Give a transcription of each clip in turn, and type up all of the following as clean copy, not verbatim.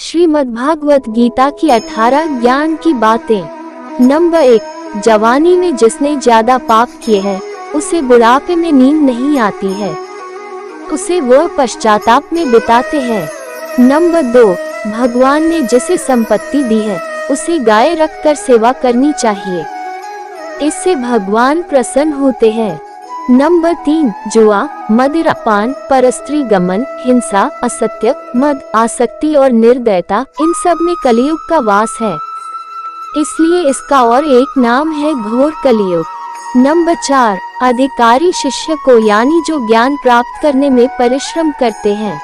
श्रीमद्भागवत गीता की 18 ज्ञान की बातें। नंबर 1, जवानी में जिसने ज्यादा पाप किए हैं उसे बुढ़ापे में नींद नहीं आती है, उसे वह पश्चाताप में बिताते हैं। नंबर 2, भगवान ने जिसे संपत्ति दी है उसे गाय रखकर सेवा करनी चाहिए, इससे भगवान प्रसन्न होते हैं। नंबर 3, जुआ, मदिरापान, परस्त्री गमन, हिंसा, असत्य, मद, आसक्ति और निर्दयता, इन सब में कलियुग का वास है, इसलिए इसका और एक नाम है घोर कलियुग। नंबर 4, अधिकारी शिष्य को यानी जो ज्ञान प्राप्त करने में परिश्रम करते हैं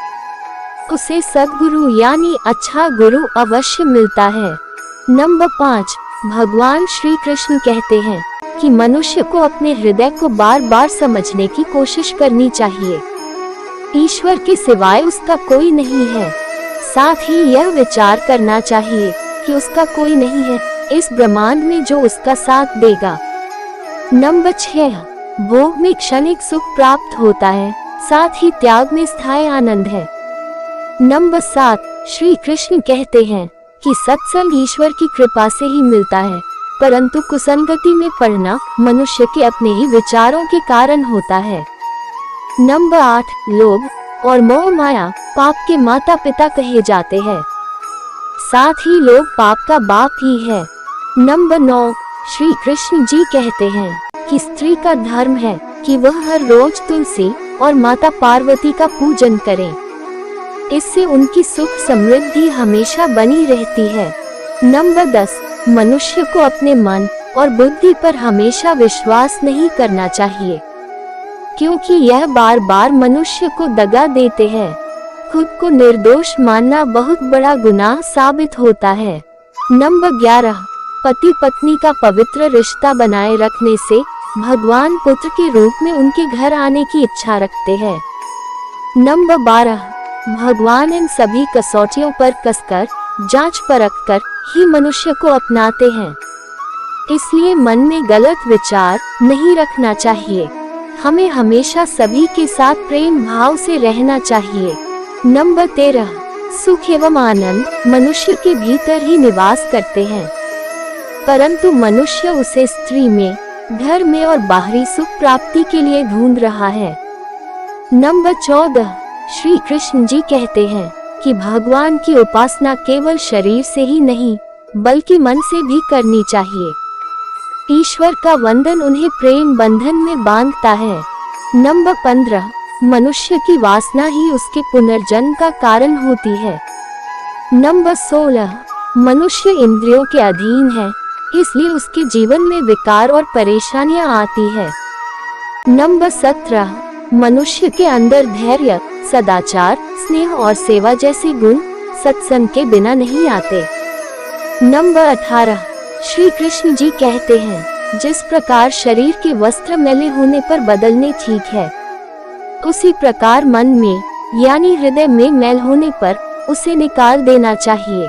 उसे सद्गुरु यानी अच्छा गुरु अवश्य मिलता है। नंबर 5, भगवान श्री कृष्ण कहते हैं कि मनुष्य को अपने हृदय को बार बार समझने की कोशिश करनी चाहिए, ईश्वर के सिवाय उसका कोई नहीं है। साथ ही यह विचार करना चाहिए कि उसका कोई नहीं है इस ब्रह्मांड में जो उसका साथ देगा। नंबर 6, भोग में क्षणिक सुख प्राप्त होता है, साथ ही त्याग में स्थायी आनंद है। नंबर 7, श्री कृष्ण कहते हैं कि सत्संग ईश्वर की कृपा से ही मिलता है, परंतु कुसंगति में पड़ना मनुष्य के अपने ही विचारों के कारण होता है। नंबर 8, लोभ और मोह माया पाप के माता पिता कहे जाते हैं, साथ ही लोग पाप का बाप ही है। नंबर 9, श्री कृष्ण जी कहते हैं कि स्त्री का धर्म है कि वह हर रोज तुलसी और माता पार्वती का पूजन करे, इससे उनकी सुख समृद्धि हमेशा बनी रहती है। नंबर 10, मनुष्य को अपने मन और बुद्धि पर हमेशा विश्वास नहीं करना चाहिए, क्योंकि यह बार बार मनुष्य को दगा देते हैं। खुद को निर्दोष मानना बहुत बड़ा गुनाह साबित होता है। नंबर 11, पति पत्नी का पवित्र रिश्ता बनाए रखने से भगवान पुत्र के रूप में उनके घर आने की इच्छा रखते हैं। नंबर 12, भगवान इन सभी कसौटियों पर कसकर जांच परख कर ही मनुष्य को अपनाते हैं, इसलिए मन में गलत विचार नहीं रखना चाहिए, हमें हमेशा सभी के साथ प्रेम भाव से रहना चाहिए। नंबर 13, सुख एवं आनंद मनुष्य के भीतर ही निवास करते हैं, परंतु मनुष्य उसे स्त्री में, घर में और बाहरी सुख प्राप्ति के लिए ढूंढ रहा है। नंबर 14, श्री कृष्ण जी कहते हैं कि भगवान की उपासना केवल शरीर से ही नहीं बल्कि मन से भी करनी चाहिए। ईश्वर का वंदन उन्हें प्रेम बंधन में बांधता है। नंबर 15, मनुष्य की वासना ही उसके पुनर्जन्म का कारण होती है। नंबर 16, मनुष्य इंद्रियों के अधीन है, इसलिए उसके जीवन में विकार और परेशानियां आती है। नंबर 17, मनुष्य के अंदर धैर्य, सदाचार, स्नेह और सेवा जैसे गुण सत्संग के बिना नहीं आते। नंबर 18, श्री कृष्ण जी कहते हैं जिस प्रकार शरीर के वस्त्र मैले होने पर बदलने ठीक है, उसी प्रकार मन में यानी हृदय में मैल होने पर उसे निकाल देना चाहिए।